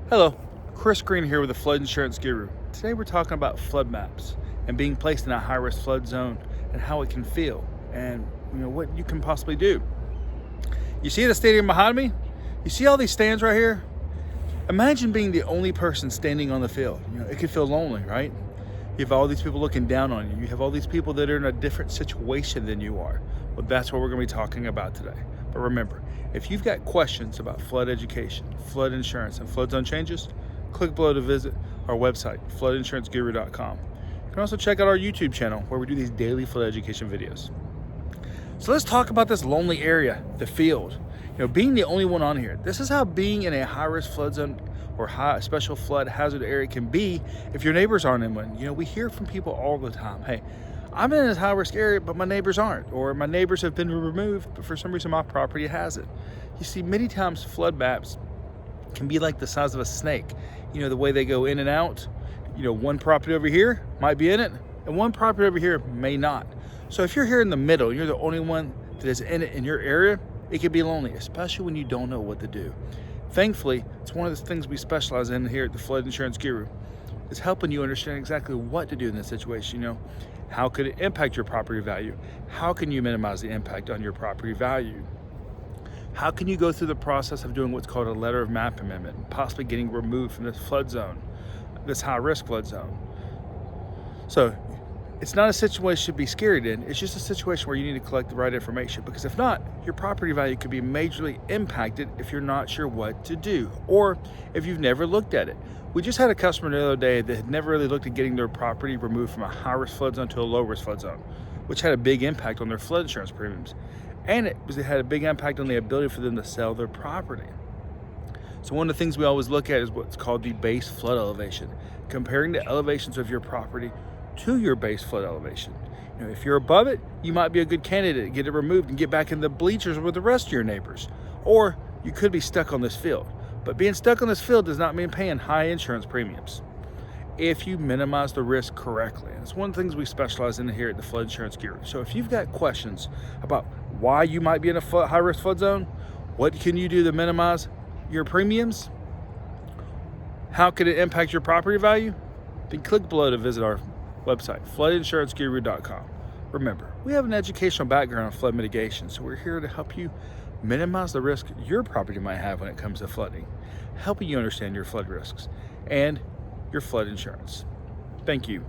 Hello, Chris Green here with the Flood Insurance Guru. Today we're talking about flood maps and being placed in a high-risk flood zone and how it can feel and what you can possibly do. You see the stadium behind me? You see all these stands right here? Imagine being the only person standing on the field. It could feel lonely, right? You have all these people looking down on you. You have all these people that are in a different situation than you are. Well, that's what we're going to be talking about today. But remember, if you've got questions about flood education, flood insurance, and flood zone changes, click below to visit our website, floodinsuranceguru.com. You can also check out our YouTube channel where we do these daily flood education videos. So let's talk about this lonely area, the field. Being the only one on here. This is how being in a high-risk flood zone or high special flood hazard area can be if your neighbors aren't in one. We hear from people all the time, hey, I'm in this high-risk area, but my neighbors aren't, or my neighbors have been removed, but for some reason my property hasn't. You see, many times flood maps can be like the size of a snake. The way they go in and out. One property over here might be in it, and one property over here may not. So if you're here in the middle, you're the only one that is in it in your area, it can be lonely, especially when you don't know what to do. Thankfully, it's one of the things we specialize in here at the Flood Insurance Guru, is helping you understand exactly what to do in this situation. How could it impact your property value? How can you minimize the impact on your property value? How can you go through the process of doing what's called a letter of map amendment, and possibly getting removed from this flood zone, this high-risk flood zone? So it's not a situation to be scared in. It's just a situation where you need to collect the right information, because if not, your property value could be majorly impacted if you're not sure what to do, or if you've never looked at it. We just had a customer the other day that had never really looked at getting their property removed from a high-risk flood zone to a low-risk flood zone, which had a big impact on their flood insurance premiums. And it had a big impact on the ability for them to sell their property. So one of the things we always look at is what's called the base flood elevation, comparing the elevations of your property to your base flood elevation. If you're above it, you might be a good candidate to get it removed and get back in the bleachers with the rest of your neighbors. Or you could be stuck on this field. But being stuck on this field does not mean paying high insurance premiums if you minimize the risk correctly. And it's one of the things we specialize in here at the Flood Insurance Guru. So if you've got questions about why you might be in a high-risk flood zone, what can you do to minimize your premiums, how could it impact your property value, then click below to visit our website, floodinsuranceguru.com. Remember, we have an educational background in flood mitigation, so we're here to help you minimize the risk your property might have when it comes to flooding, helping you understand your flood risks and your flood insurance. Thank you.